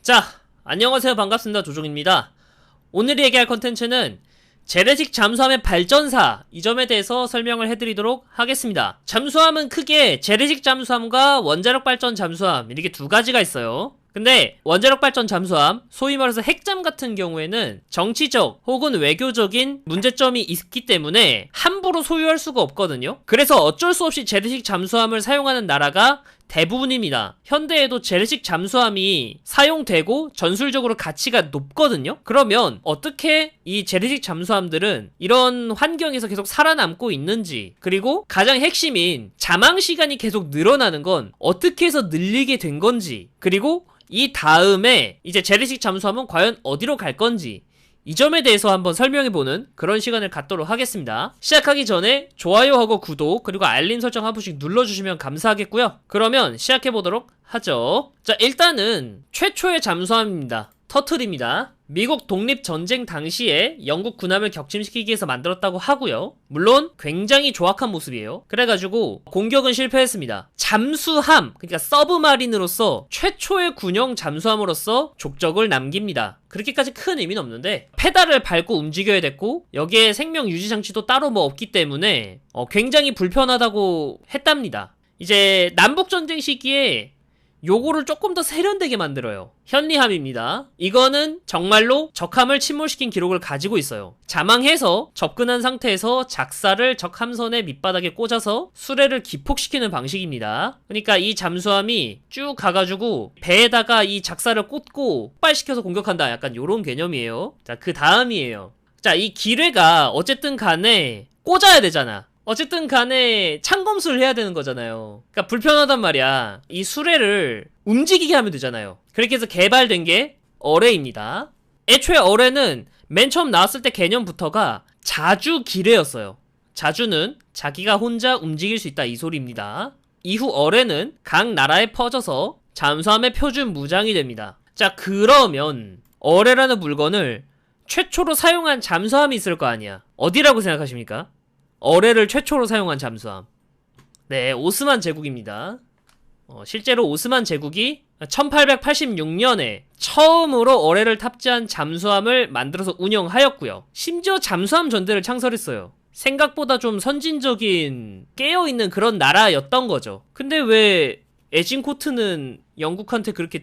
자, 안녕하세요. 반갑습니다. 조종입니다. 오늘 얘기할 컨텐츠는 재래식 잠수함의 발전사, 이 점에 대해서 설명을 해드리도록 하겠습니다. 잠수함은 크게 재래식 잠수함과 원자력 발전 잠수함, 이렇게 두 가지가 있어요. 근데 원자력 발전 잠수함, 소위 말해서 핵잠 같은 경우에는 정치적 혹은 외교적인 문제점이 있기 때문에 함부로 소유할 수가 없거든요. 그래서 어쩔 수 없이 재래식 잠수함을 사용하는 나라가 대부분입니다. 현대에도 재래식 잠수함이 사용되고 전술적으로 가치가 높거든요. 그러면 어떻게 이 재래식 잠수함들은 이런 환경에서 계속 살아남고 있는지, 그리고 가장 핵심인 잠항 시간이 계속 늘어나는 건 어떻게 해서 늘리게 된 건지, 그리고 이 다음에 이제 재래식 잠수함은 과연 어디로 갈 건지, 이 점에 대해서 한번 설명해보는 그런 시간을 갖도록 하겠습니다. 시작하기 전에 좋아요하고 구독 그리고 알림 설정 한 번씩 눌러주시면 감사하겠고요. 그러면 시작해보도록 하죠. 자, 일단은 최초의 잠수함입니다. 터틀입니다. 미국 독립전쟁 당시에 영국 군함을 격침시키기 위해서 만들었다고 하고요. 물론 굉장히 조악한 모습이에요. 그래가지고 공격은 실패했습니다. 잠수함, 그러니까 서브마린으로서 최초의 군용 잠수함으로서 족적을 남깁니다. 그렇게까지 큰 의미는 없는데 페달을 밟고 움직여야 됐고 여기에 생명 유지 장치도 따로 뭐 없기 때문에 굉장히 불편하다고 했답니다. 이제 남북전쟁 시기에 요거를 조금 더 세련되게 만들어요. 현리함입니다. 이거는 정말로 적함을 침몰시킨 기록을 가지고 있어요. 잠항해서 접근한 상태에서 작사를 적 함선의 밑바닥에 꽂아서 수레를 기폭시키는 방식입니다. 그러니까 이 잠수함이 쭉 가가지고 배에다가 이 작사를 꽂고 폭발시켜서 공격한다, 약간 요런 개념이에요. 자, 그 다음이에요. 자, 이 기뢰가 어쨌든 간에 꽂아야 되잖아. 어쨌든 간에 창검수를 해야 되는 거잖아요. 그러니까 불편하단 말이야. 이 수레를 움직이게 하면 되잖아요. 그렇게 해서 개발된 게 어뢰입니다. 애초에 어뢰는 맨 처음 나왔을 때 개념부터가 자주 기뢰였어요. 자주는 자기가 혼자 움직일 수 있다, 이 소리입니다. 이후 어뢰는 각 나라에 퍼져서 잠수함의 표준 무장이 됩니다. 자, 그러면 어뢰라는 물건을 최초로 사용한 잠수함이 있을 거 아니야. 어디라고 생각하십니까? 어뢰를 최초로 사용한 잠수함. 네, 오스만 제국입니다. 실제로 오스만 제국이 1886년에 처음으로 어뢰를 탑재한 잠수함을 만들어서 운영하였고요. 심지어 잠수함 전대를 창설했어요. 생각보다 좀 선진적인, 깨어있는 그런 나라였던 거죠. 근데 왜 에진코트는 영국한테 그렇게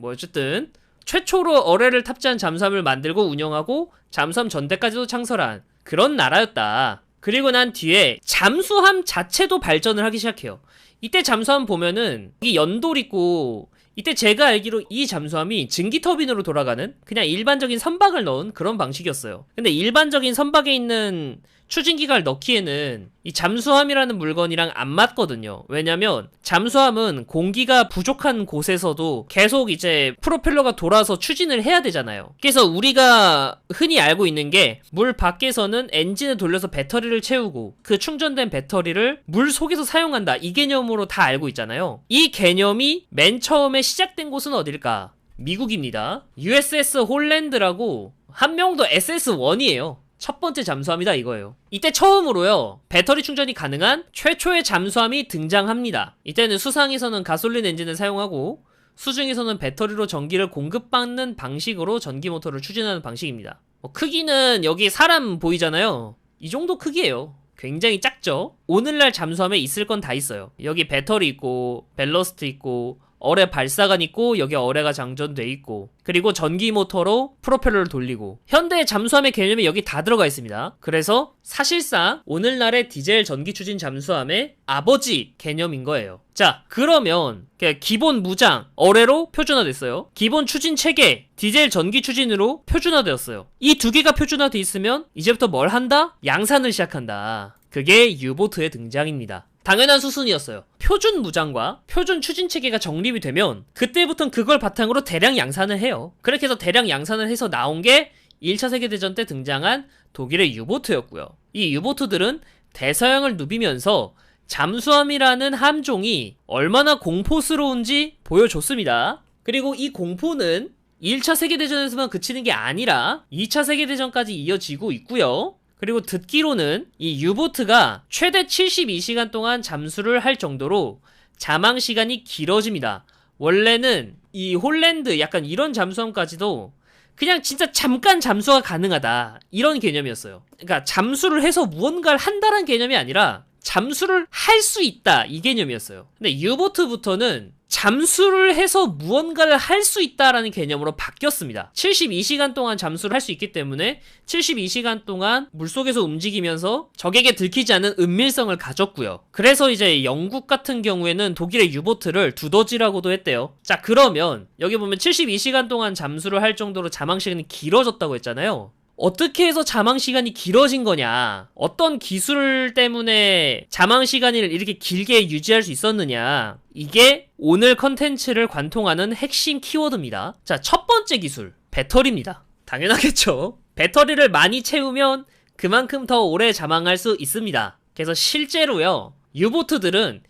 어쨌든 최초로 어뢰를 탑재한 잠수함을 만들고 운영하고 잠수함 전대까지도 창설한 그런 나라였다. 그리고 난 뒤에 잠수함 자체도 발전을 하기 시작해요. 이때 잠수함 보면은 이 연돌 있고, 이때 제가 알기로 이 잠수함이 증기 터빈으로 돌아가는 그냥 일반적인 선박을 넣은 그런 방식이었어요. 근데 일반적인 선박에 있는 추진기가를 넣기에는 이 잠수함이라는 물건이랑 안 맞거든요. 왜냐면 잠수함은 공기가 부족한 곳에서도 계속 이제 프로펠러가 돌아서 추진을 해야 되잖아요. 그래서 우리가 흔히 알고 있는 게 물 밖에서는 엔진을 돌려서 배터리를 채우고 그 충전된 배터리를 물 속에서 사용한다, 이 개념으로 다 알고 있잖아요. 이 개념이 맨 처음에 시작된 곳은 어딜까? 미국입니다. USS 홀랜드라고 함명도 SS-1이에요. 첫 번째 잠수함이다, 이거예요. 이때 처음으로요, 배터리 충전이 가능한 최초의 잠수함이 등장합니다. 이때는 수상에서는 가솔린 엔진을 사용하고 수중에서는 배터리로 전기를 공급받는 방식으로 전기 모터를 추진하는 방식입니다. 크기는 여기 사람 보이잖아요. 이 정도 크기예요. 굉장히 작죠? 오늘날 잠수함에 있을 건 다 있어요. 여기 배터리 있고 밸러스트 있고 어뢰 발사관 있고 여기 어뢰가 장전돼 있고, 그리고 전기 모터로 프로펠러를 돌리고, 현대 잠수함의 개념이 여기 다 들어가 있습니다. 그래서 사실상 오늘날의 디젤 전기 추진 잠수함의 아버지 개념인 거예요. 자, 그러면 기본 무장 어뢰로 표준화됐어요. 기본 추진 체계 디젤 전기 추진으로 표준화되었어요. 이 두 개가 표준화돼 있으면 이제부터 뭘 한다? 양산을 시작한다. 그게 유보트의 등장입니다. 당연한 수순이었어요. 표준 무장과 표준 추진 체계가 정립이 되면 그때부터는 그걸 바탕으로 대량 양산을 해요. 그렇게 해서 대량 양산을 해서 나온 게 1차 세계대전 때 등장한 독일의 유보트였고요. 이 유보트들은 대서양을 누비면서 잠수함이라는 함종이 얼마나 공포스러운지 보여줬습니다. 그리고 이 공포는 1차 세계대전에서만 그치는 게 아니라 2차 세계대전까지 이어지고 있고요. 그리고 듣기로는 이 유보트가 최대 72시간 동안 잠수를 할 정도로 잠항 시간이 길어집니다. 원래는 이 홀랜드 약간 이런 잠수함까지도 그냥 진짜 잠깐 잠수가 가능하다 이런 개념이었어요. 그러니까 잠수를 해서 무언가를 한다는 개념이 아니라 잠수를 할 수 있다 이 개념이었어요. 근데 유보트부터는 잠수를 해서 무언가를 할 수 있다라는 개념으로 바뀌었습니다. 72시간 동안 잠수를 할 수 있기 때문에 72시간 동안 물속에서 움직이면서 적에게 들키지 않는 은밀성을 가졌고요. 그래서 이제 영국 같은 경우에는 독일의 유보트를 두더지라고도 했대요. 자, 그러면 여기 보면 72시간 동안 잠수를 할 정도로 자망시간이 길어졌다고 했잖아요. 어떻게 해서 자망시간이 길어진 거냐, 어떤 기술 때문에 자망시간을 이렇게 길게 유지할 수 있었느냐, 이게 오늘 컨텐츠를 관통하는 핵심 키워드입니다. 자, 첫 번째 기술, 배터리입니다. 당연하겠죠. 배터리를 많이 채우면 그만큼 더 오래 자망할 수 있습니다. 그래서 실제로요, 유보트들은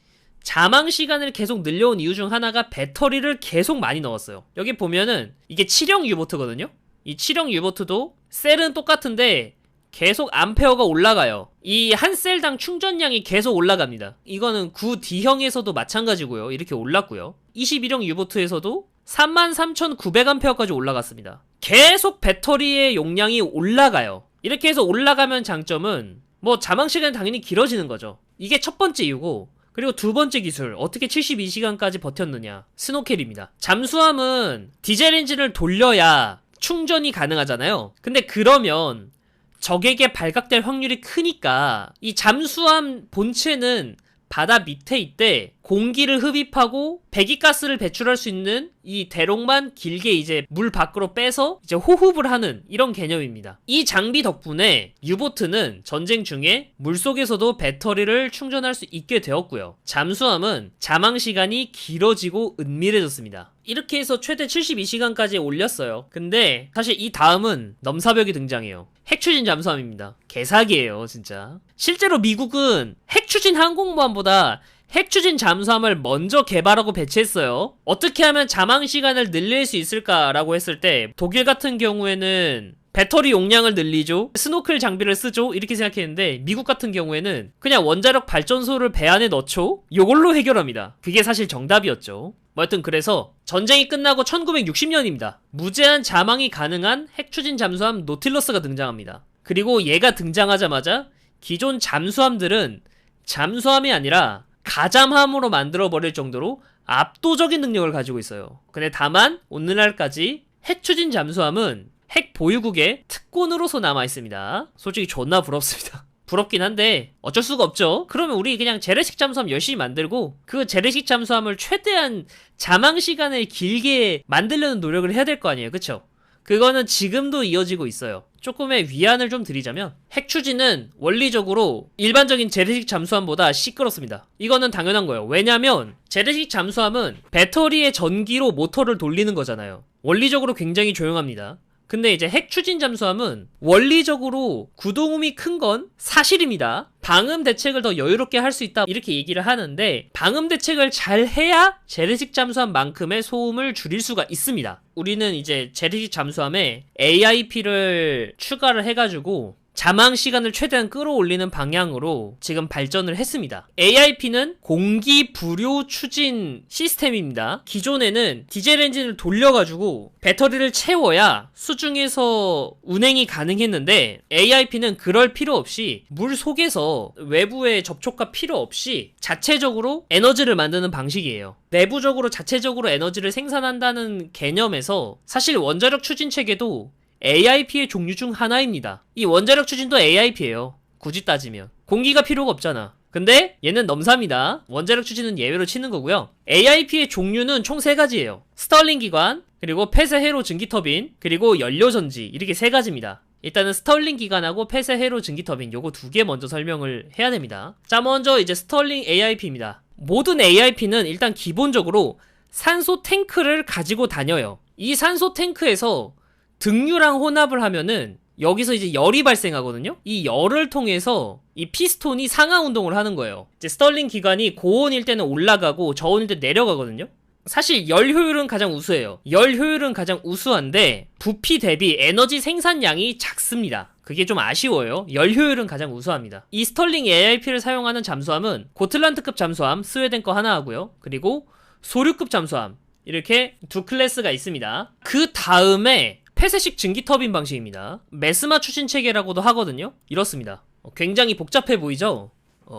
자망시간을 계속 늘려온 이유 중 하나가 배터리를 계속 많이 넣었어요. 여기 보면은 이게 7형 유보트거든요. 이 7형 유보트도 셀은 똑같은데 계속 암페어가 올라가요. 이 한 셀당 충전량이 계속 올라갑니다. 이거는 9D형에서도 마찬가지고요. 이렇게 올랐고요. 21형 유보트에서도 33,900A까지 올라갔습니다. 계속 배터리의 용량이 올라가요. 이렇게 해서 올라가면 장점은 뭐 자망시간은 당연히 길어지는 거죠. 이게 첫 번째 이유고, 그리고 두 번째 기술, 어떻게 72시간까지 버텼느냐, 스노켈입니다. 잠수함은 디젤 엔진을 돌려야 충전이 가능하잖아요. 근데 그러면 적에게 발각될 확률이 크니까 이 잠수함 본체는 바다 밑에 있대 공기를 흡입하고 배기가스를 배출할 수 있는 이 대롱만 길게 이제 물 밖으로 빼서 이제 호흡을 하는 이런 개념입니다. 이 장비 덕분에 유보트는 전쟁 중에 물속에서도 배터리를 충전할 수 있게 되었고요. 잠수함은 자망시간이 길어지고 은밀해졌습니다. 이렇게 해서 최대 72시간까지 올렸어요. 근데 사실 이 다음은 넘사벽이 등장해요. 핵추진 잠수함입니다. 개사기예요, 진짜. 실제로 미국은 핵추진 항공모함보다 핵추진 잠수함을 먼저 개발하고 배치했어요. 어떻게 하면 자망시간을 늘릴 수 있을까라고 했을 때 독일 같은 경우에는 배터리 용량을 늘리죠, 스노클 장비를 쓰죠, 이렇게 생각했는데 미국 같은 경우에는 그냥 원자력 발전소를 배 안에 넣죠, 요걸로 해결합니다. 그게 사실 정답이었죠. 뭐 하여튼 그래서 전쟁이 끝나고 1960년입니다. 무제한 자망이 가능한 핵추진 잠수함 노틸러스가 등장합니다. 그리고 얘가 등장하자마자 기존 잠수함들은 잠수함이 아니라 가잠함으로 만들어버릴 정도로 압도적인 능력을 가지고 있어요. 근데 다만 오늘날까지 핵추진 잠수함은 핵 보유국의 특권으로서 남아있습니다. 솔직히 존나 부럽습니다. 부럽긴 한데 어쩔 수가 없죠. 그러면 우리 그냥 재래식 잠수함 열심히 만들고 그 재래식 잠수함을 최대한 자망시간을 길게 만들려는 노력을 해야 될 거 아니에요, 그쵸? 그거는 지금도 이어지고 있어요. 조금의 위안을 좀 드리자면 핵추진은 원리적으로 일반적인 재래식 잠수함보다 시끄럽습니다. 이거는 당연한 거예요. 왜냐면 재래식 잠수함은 배터리의 전기로 모터를 돌리는 거잖아요. 원리적으로 굉장히 조용합니다. 근데 이제 핵추진 잠수함은 원리적으로 구동음이 큰 건 사실입니다. 방음 대책을 더 여유롭게 할 수 있다 이렇게 얘기를 하는데, 방음 대책을 잘 해야 재래식 잠수함만큼의 소음을 줄일 수가 있습니다. 우리는 이제 재래식 잠수함에 AIP를 추가를 해가지고 자망 시간을 최대한 끌어올리는 방향으로 지금 발전을 했습니다. AIP는 공기 부료 추진 시스템입니다. 기존에는 디젤 엔진을 돌려가지고 배터리를 채워야 수중에서 운행이 가능했는데 AIP는 그럴 필요 없이 물 속에서 외부의 접촉과 필요 없이 자체적으로 에너지를 만드는 방식이에요. 내부적으로 자체적으로 에너지를 생산한다는 개념에서 사실 원자력 추진 체계도 AIP의 종류 중 하나입니다. 이 원자력 추진도 AIP예요. 굳이 따지면 공기가 필요가 없잖아. 근데 얘는 넘사입니다. 원자력 추진은 예외로 치는 거고요. AIP의 종류는 총 3가지예요. 스털링 기관, 그리고 폐쇄 회로 증기 터빈, 그리고 연료 전지, 이렇게 3가지입니다. 일단은 스털링 기관하고 폐쇄 회로 증기 터빈 요거 2개 먼저 설명을 해야 됩니다. 자, 먼저 이제 스털링 AIP입니다. 모든 AIP는 일단 기본적으로 산소 탱크를 가지고 다녀요. 이 산소 탱크에서 등유랑 혼합을 하면은 여기서 이제 열이 발생하거든요. 이 열을 통해서 이 피스톤이 상하 운동을 하는 거예요. 이제 스털링 기관이 고온일 때는 올라가고 저온일 때 내려가거든요. 사실 열 효율은 가장 우수해요. 열 효율은 가장 우수한데 부피 대비 에너지 생산량이 작습니다. 그게 좀 아쉬워요. 열 효율은 가장 우수합니다. 이 스털링 AIP를 사용하는 잠수함은 고틀란드급 잠수함, 스웨덴 거 하나 하고요. 그리고 소류급 잠수함, 이렇게 두 클래스가 있습니다. 그 다음에 폐쇄식 증기 터빈 방식입니다. 메스마 추진 체계라고도 하거든요. 이렇습니다. 굉장히 복잡해 보이죠?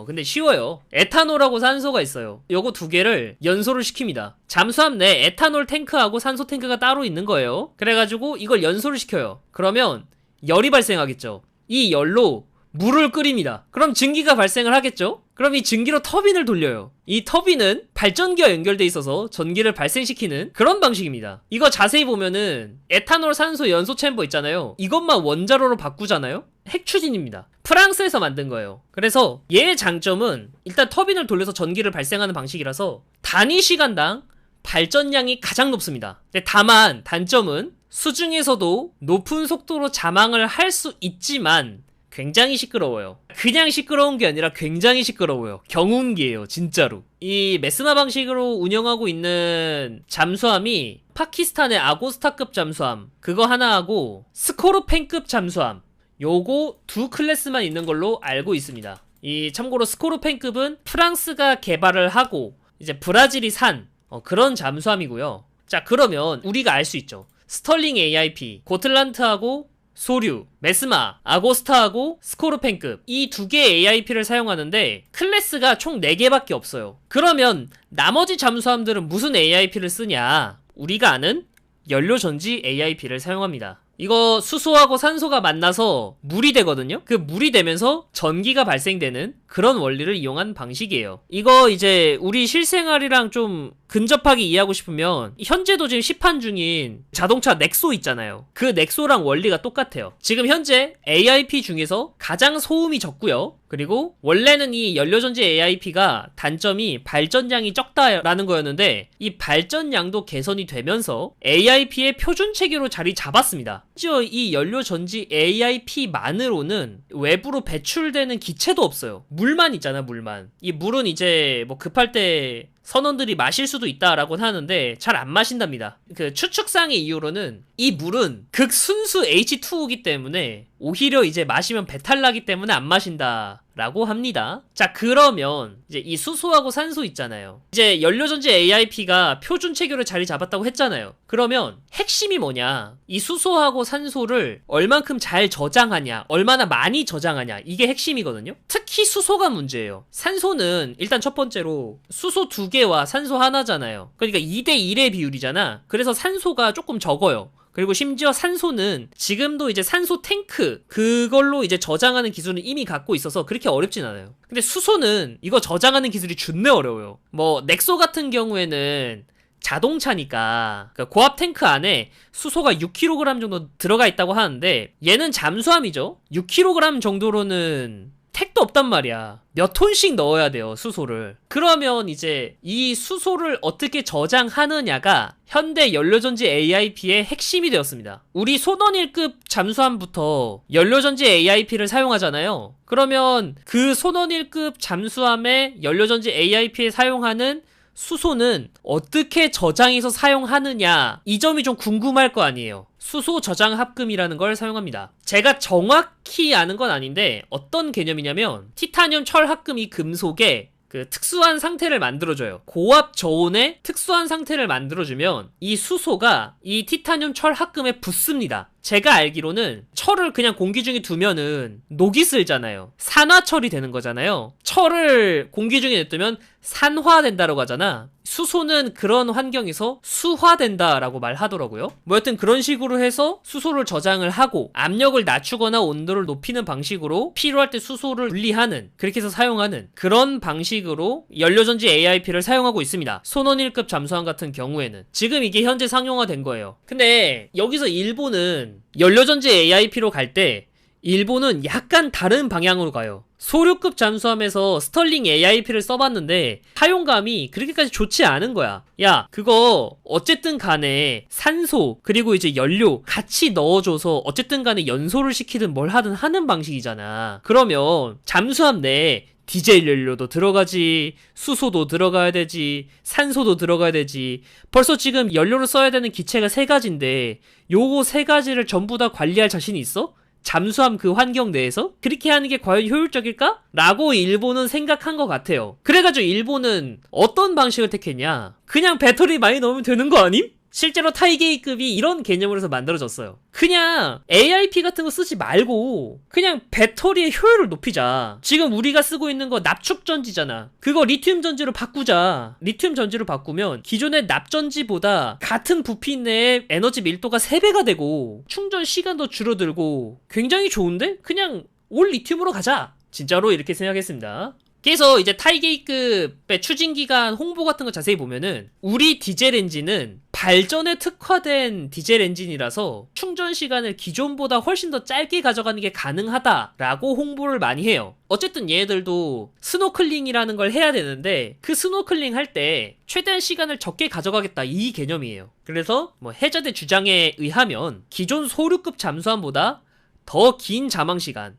근데 쉬워요. 에탄올하고 산소가 있어요. 요거 두 개를 연소를 시킵니다. 잠수함 내 에탄올 탱크하고 산소 탱크가 따로 있는 거예요. 그래가지고 이걸 연소를 시켜요. 그러면 열이 발생하겠죠. 이 열로 물을 끓입니다. 그럼 증기가 발생을 하겠죠? 그럼 이 증기로 터빈을 돌려요. 이 터빈은 발전기와 연결돼 있어서 전기를 발생시키는 그런 방식입니다. 이거 자세히 보면은 에탄올 산소 연소 챔버 있잖아요. 이것만 원자로로 바꾸잖아요? 핵추진입니다. 프랑스에서 만든 거예요. 그래서 얘의 장점은 일단 터빈을 돌려서 전기를 발생하는 방식이라서 단위 시간당 발전량이 가장 높습니다. 다만 단점은 수중에서도 높은 속도로 자망을 할 수 있지만 굉장히 시끄러워요. 그냥 시끄러운 게 아니라 굉장히 시끄러워요. 경운기예요, 진짜로. 이 메스마 방식으로 운영하고 있는 잠수함이 파키스탄의 아고스타급 잠수함 그거 하나하고 스코르펜급 잠수함 요거 두 클래스만 있는 걸로 알고 있습니다. 이 참고로 스코르펜급은 프랑스가 개발을 하고 이제 브라질이 산 그런 잠수함이고요. 자, 그러면 우리가 알 수 있죠. 스털링 AIP, 고틀란트하고 소류, 메스마, 아고스타하고 스코르펜급 이 두 개의 AIP를 사용하는데 클래스가 총 4개밖에 없어요. 그러면 나머지 잠수함들은 무슨 AIP를 쓰냐? 우리가 아는 연료전지 AIP를 사용합니다. 이거 수소하고 산소가 만나서 물이 되거든요? 그 물이 되면서 전기가 발생되는 그런 원리를 이용한 방식이에요. 이거 이제 우리 실생활이랑 좀 근접하게 이해하고 싶으면 현재도 지금 시판 중인 자동차 넥소 있잖아요. 그 넥소랑 원리가 똑같아요. 지금 현재 AIP 중에서 가장 소음이 적고요. 그리고 원래는 이 연료전지 AIP가 단점이 발전량이 적다라는 거였는데 이 발전량도 개선이 되면서 AIP의 표준 체계로 자리 잡았습니다. 심지어 이 연료전지 AIP만으로는 외부로 배출되는 기체도 없어요. 물만 있잖아, 물만. 이 물은 이제 뭐 급할 때 선원들이 마실 수도 있다라고 하는데 잘 안 마신답니다. 그 추측상의 이유로는 이 물은 극순수 H2O기 때문에 오히려 이제 마시면 배탈 나기 때문에 안 마신다라고 합니다. 자, 그러면 이제 이 수소하고 산소 있잖아요. 이제 연료전지 AIP가 표준 체계로 자리 잡았다고 했잖아요. 그러면 핵심이 뭐냐? 이 수소하고 산소를 얼만큼 잘 저장하냐, 얼마나 많이 저장하냐, 이게 핵심이거든요. 특히 수소가 문제예요. 산소는 일단 첫 번째로 수소 2개와 산소 하나잖아요. 그러니까 2대1의 비율이잖아. 그래서 산소가 조금 적어요. 그리고 심지어 산소는 지금도 이제 산소 탱크 그걸로 이제 저장하는 기술은 이미 갖고 있어서 그렇게 어렵진 않아요. 근데 수소는 이거 저장하는 기술이 존내 어려워요. 뭐 넥소 같은 경우에는 자동차니까 그러니까 고압 탱크 안에 수소가 6kg 정도 들어가 있다고 하는데 얘는 잠수함이죠. 6kg 정도로는 택도 없단 말이야. 몇 톤씩 넣어야 돼요, 수소를. 그러면 이제 이 수소를 어떻게 저장하느냐가 현대 연료전지 AIP의 핵심이 되었습니다. 우리 손원일급 잠수함부터 연료전지 AIP를 사용하잖아요. 그러면 그 손원일급 잠수함의 연료전지 AIP에 사용하는 수소는 어떻게 저장해서 사용하느냐, 이 점이 좀 궁금할 거 아니에요. 수소 저장 합금이라는 걸 사용합니다. 제가 정확히 아는 건 아닌데 어떤 개념이냐면 티타늄 철 합금이 금속에 그 특수한 상태를 만들어줘요. 고압 저온의 특수한 상태를 만들어주면 이 수소가 이 티타늄 철 합금에 붙습니다. 제가 알기로는 철을 그냥 공기 중에 두면은 녹이 슬잖아요. 산화철이 되는 거잖아요. 철을 공기 중에 냅두면 산화된다라고 하잖아. 수소는 그런 환경에서 수화된다라고 말하더라고요. 뭐 여튼 그런 식으로 해서 수소를 저장을 하고 압력을 낮추거나 온도를 높이는 방식으로 필요할 때 수소를 분리하는, 그렇게 해서 사용하는 그런 방식으로 연료전지 AIP를 사용하고 있습니다. 손원일급 잠수함 같은 경우에는 지금 이게 현재 상용화된 거예요. 근데 여기서 일본은 연료전지 AIP로 갈 때 일본은 약간 다른 방향으로 가요. 소류급 잠수함에서 스털링 AIP를 써봤는데 사용감이 그렇게까지 좋지 않은 거야. 야, 그거 어쨌든 간에 산소 그리고 이제 연료 같이 넣어줘서 어쨌든 간에 연소를 시키든 뭘 하든 하는 방식이잖아. 그러면 잠수함 내에 디젤 연료도 들어가지, 수소도 들어가야 되지, 산소도 들어가야 되지. 벌써 지금 연료를 써야 되는 기체가 3가지인데 요거 3가지를 전부 다 관리할 자신이 있어? 잠수함 그 환경 내에서 그렇게 하는 게 과연 효율적일까? 라고 일본은 생각한 것 같아요. 그래가지고 일본은 어떤 방식을 택했냐? 그냥 배터리 많이 넣으면 되는 거 아님? 실제로 타이게이급이 이런 개념으로 해서 만들어졌어요. 그냥 AIP 같은 거 쓰지 말고 그냥 배터리의 효율을 높이자. 지금 우리가 쓰고 있는 거 납축전지잖아. 그거 리튬 전지로 바꾸자. 리튬 전지로 바꾸면 기존의 납전지보다 같은 부피 내에 에너지 밀도가 3배가 되고 충전 시간도 줄어들고 굉장히 좋은데? 그냥 올 리튬으로 가자. 진짜로 이렇게 생각했습니다. 그래서 이제 타이게이급의 추진기간 홍보 같은 거 자세히 보면은 우리 디젤 엔진은 발전에 특화된 디젤 엔진이라서 충전 시간을 기존보다 훨씬 더 짧게 가져가는 게 가능하다라고 홍보를 많이 해요. 어쨌든 얘네들도 스노클링이라는 걸 해야 되는데 그 스노클링 할 때 최대한 시간을 적게 가져가겠다 이 개념이에요. 그래서 뭐 해저대 주장에 의하면 기존 소류급 잠수함보다 더 긴 잠항 시간,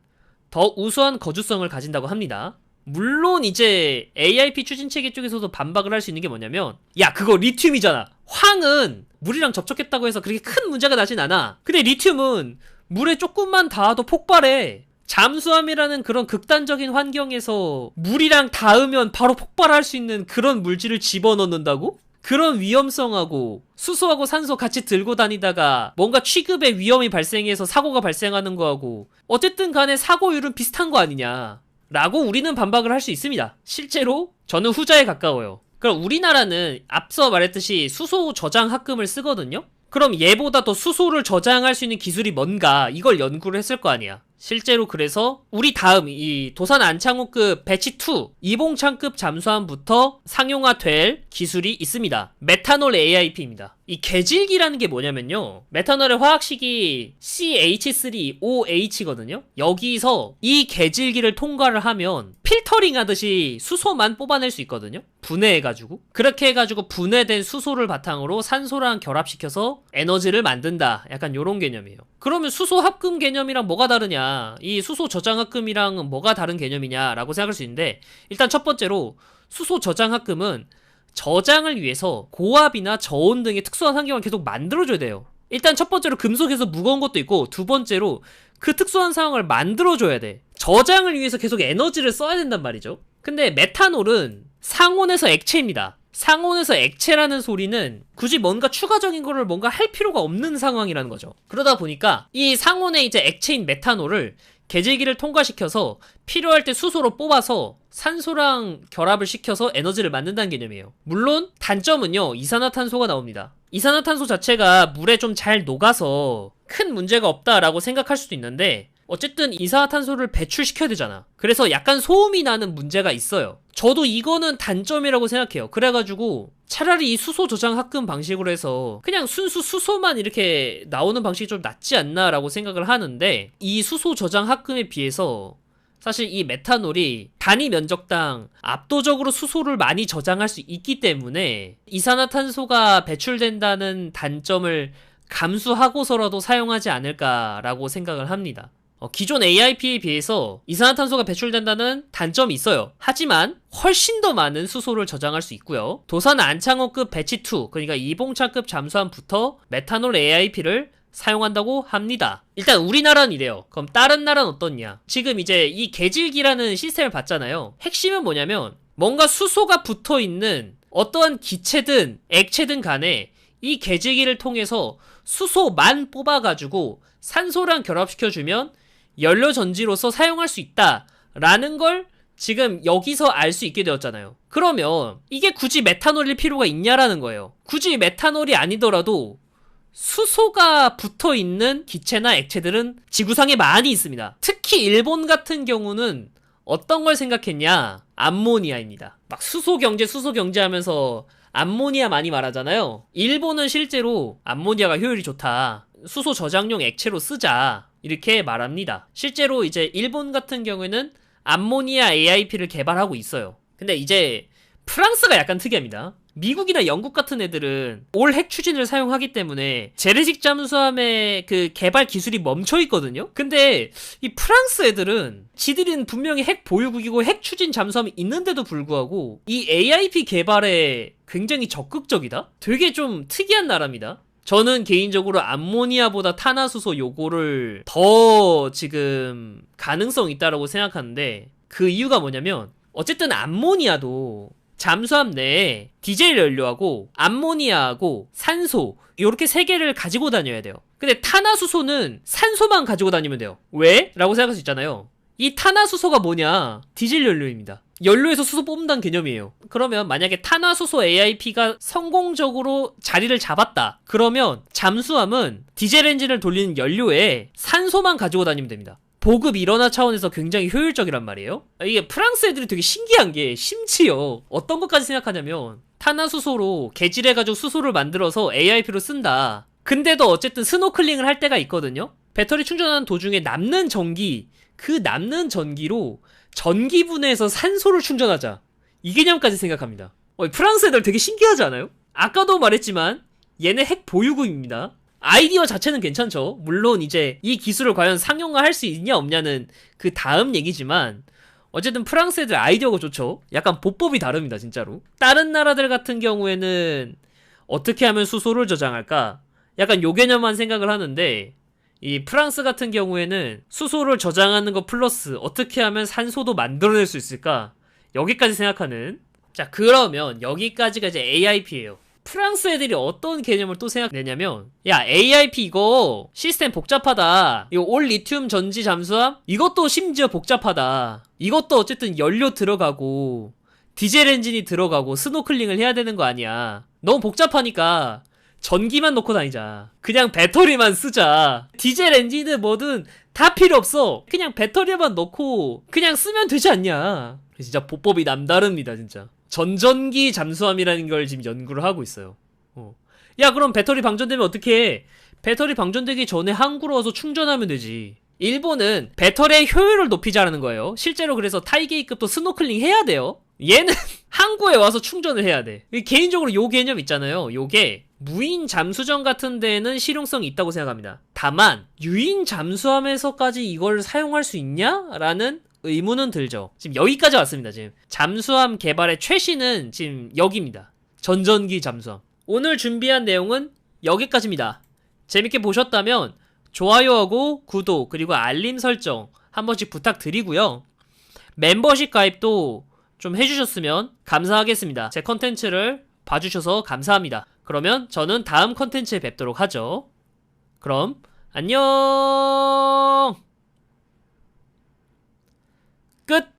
더 우수한 거주성을 가진다고 합니다. 물론 이제 AIP 추진체계 쪽에서도 반박을 할 수 있는 게 뭐냐면 야 그거 리튬이잖아. 황은 물이랑 접촉했다고 해서 그렇게 큰 문제가 나진 않아. 근데 리튬은 물에 조금만 닿아도 폭발해. 잠수함이라는 그런 극단적인 환경에서 물이랑 닿으면 바로 폭발할 수 있는 그런 물질을 집어넣는다고? 그런 위험성하고 수소하고 산소 같이 들고 다니다가 뭔가 취급의 위험이 발생해서 사고가 발생하는 거하고 어쨌든 간에 사고율은 비슷한 거 아니냐 라고 우리는 반박을 할 수 있습니다. 실제로 저는 후자에 가까워요. 그럼 우리나라는 앞서 말했듯이 수소 저장 합금을 쓰거든요? 그럼 얘보다 더 수소를 저장할 수 있는 기술이 뭔가 이걸 연구를 했을 거 아니야. 실제로 그래서 우리 다음 이 도산 안창호급 배치2 이봉창급 잠수함부터 상용화될 기술이 있습니다. 메탄올 AIP입니다. 이 계질기라는 게 뭐냐면요, 메탄올의 화학식이 CH3OH거든요. 여기서 이 계질기를 통과를 하면 필터링 하듯이 수소만 뽑아낼 수 있거든요. 분해해가지고 그렇게 해가지고 분해된 수소를 바탕으로 산소랑 결합시켜서 에너지를 만든다. 약간 요런 개념이에요. 그러면 수소 합금 개념이랑 뭐가 다르냐, 이 수소 저장 합금이랑 뭐가 다른 개념이냐 라고 생각할 수 있는데, 일단 첫 번째로 수소 저장 합금은 저장을 위해서 고압이나 저온 등의 특수한 환경을 계속 만들어줘야 돼요. 일단 첫 번째로 금속에서 무거운 것도 있고, 두 번째로 그 특수한 상황을 만들어줘야 돼. 저장을 위해서 계속 에너지를 써야 된단 말이죠. 근데 메탄올은 상온에서 액체입니다. 상온에서 액체라는 소리는 굳이 뭔가 추가적인 거를 뭔가 할 필요가 없는 상황이라는 거죠. 그러다 보니까 이 상온의 이제 액체인 메탄올을 계질기를 통과시켜서 필요할 때 수소로 뽑아서 산소랑 결합을 시켜서 에너지를 만든다는 개념이에요. 물론 단점은요, 이산화탄소가 나옵니다. 이산화탄소 자체가 물에 좀 잘 녹아서 큰 문제가 없다라고 생각할 수도 있는데, 어쨌든 이산화탄소를 배출시켜야 되잖아. 그래서 약간 소음이 나는 문제가 있어요. 저도 이거는 단점이라고 생각해요. 그래가지고 차라리 이 수소 저장 합금 방식으로 해서 그냥 순수 수소만 이렇게 나오는 방식이 좀 낫지 않나 라고 생각을 하는데, 이 수소 저장 합금에 비해서 사실 이 메탄올이 단위 면적당 압도적으로 수소를 많이 저장할 수 있기 때문에 이산화탄소가 배출된다는 단점을 감수하고서라도 사용하지 않을까라고 생각을 합니다. 기존 AIP에 비해서 이산화탄소가 배출된다는 단점이 있어요. 하지만 훨씬 더 많은 수소를 저장할 수 있고요. 도산 안창호급 배치2, 그러니까 이봉창급 잠수함부터 메탄올 AIP를 사용한다고 합니다. 일단 우리나라는 이래요. 그럼 다른 나라는 어떻냐? 지금 이제 이 계질기라는 시스템을 봤잖아요. 핵심은 뭐냐면 뭔가 수소가 붙어있는 어떠한 기체든 액체든 간에 이 계질기를 통해서 수소만 뽑아가지고 산소랑 결합시켜주면 연료전지로서 사용할 수 있다라는 걸 지금 여기서 알 수 있게 되었잖아요. 그러면 이게 굳이 메탄올일 필요가 있냐라는 거예요. 굳이 메탄올이 아니더라도 수소가 붙어있는 기체나 액체들은 지구상에 많이 있습니다. 특히 일본 같은 경우는 어떤 걸 생각했냐? 암모니아입니다. 막 수소 경제 하면서 암모니아 많이 말하잖아요. 일본은 실제로 암모니아가 효율이 좋다, 수소 저장용 액체로 쓰자, 이렇게 말합니다. 실제로 이제 일본 같은 경우에는 암모니아 AIP를 개발하고 있어요. 근데 이제 프랑스가 약간 특이합니다. 미국이나 영국 같은 애들은 올 핵 추진을 사용하기 때문에 재래식 잠수함의 그 개발 기술이 멈춰 있거든요. 근데 이 프랑스 애들은 지들은 분명히 핵 보유국이고 핵 추진 잠수함이 있는데도 불구하고 이 AIP 개발에 굉장히 적극적이다? 되게 좀 특이한 나라입니다. 저는 개인적으로 암모니아보다 탄화수소 요거를 더 지금 가능성 있다라고 생각하는데, 그 이유가 뭐냐면 어쨌든 암모니아도 잠수함 내에 디젤 연료하고 암모니아하고 산소 요렇게 세 개를 가지고 다녀야 돼요. 근데 탄화수소는 산소만 가지고 다니면 돼요. 왜? 라고 생각할 수 있잖아요. 이 탄화수소가 뭐냐? 디젤 연료입니다. 연료에서 수소 뽑는다는 개념이에요. 그러면 만약에 탄화수소 AIP가 성공적으로 자리를 잡았다. 그러면 잠수함은 디젤 엔진을 돌리는 연료에 산소만 가지고 다니면 됩니다. 보급 일원화 차원에서 굉장히 효율적이란 말이에요. 이게 프랑스 애들이 되게 신기한 게, 심지어 어떤 것까지 생각하냐면 탄화수소로 개질해가지고 수소를 만들어서 AIP로 쓴다. 근데도 어쨌든 스노클링을 할 때가 있거든요. 배터리 충전하는 도중에 남는 전기, 그 남는 전기로 전기분해해서 산소를 충전하자. 이 개념까지 생각합니다. 프랑스 애들 되게 신기하지 않아요? 아까도 말했지만 얘네 핵 보유국입니다. 아이디어 자체는 괜찮죠. 물론 이제 이 기술을 과연 상용화할 수 있냐 없냐는 그 다음 얘기지만, 어쨌든 프랑스 애들 아이디어가 좋죠. 약간 보법이 다릅니다, 진짜로. 다른 나라들 같은 경우에는 어떻게 하면 수소를 저장할까? 약간 요 개념만 생각을 하는데, 이 프랑스 같은 경우에는 수소를 저장하는 거 플러스 어떻게 하면 산소도 만들어낼 수 있을까? 여기까지 생각하는. 자, 그러면 여기까지가 이제 AIP예요. 프랑스 애들이 어떤 개념을 또 생각내냐면, 야, AIP 이거 시스템 복잡하다. 이거 올 리튬 전지 잠수함? 이것도 심지어 복잡하다. 이것도 어쨌든 연료 들어가고 디젤 엔진이 들어가고 스노클링을 해야 되는 거 아니야. 너무 복잡하니까 전기만 놓고 다니자. 그냥 배터리만 쓰자. 디젤 엔진은 뭐든 다 필요 없어. 그냥 배터리만 넣고 그냥 쓰면 되지 않냐. 진짜 보법이 남다릅니다, 진짜. 전전기 잠수함이라는 걸 지금 연구를 하고 있어요. 야, 그럼 배터리 방전되면 어떻게 해? 배터리 방전되기 전에 항구로 와서 충전하면 되지. 일본은 배터리의 효율을 높이자라는 거예요. 실제로 그래서 타이게이급도 스노클링 해야 돼요. 얘는 항구에 와서 충전을 해야 돼. 개인적으로 요 개념 있잖아요. 요게 무인 잠수정 같은 데에는 실용성이 있다고 생각합니다. 다만 유인 잠수함에서까지 이걸 사용할 수 있냐? 라는 의문은 들죠. 지금 여기까지 왔습니다. 지금 잠수함 개발의 최신은 지금 여기입니다. 전전기 잠수함. 오늘 준비한 내용은 여기까지입니다. 재밌게 보셨다면 좋아요하고 구독 그리고 알림 설정 한 번씩 부탁드리고요. 멤버십 가입도 좀 해주셨으면 감사하겠습니다. 제 컨텐츠를 봐주셔서 감사합니다. 그러면 저는 다음 컨텐츠에 뵙도록 하죠. 그럼 안녕. 끝.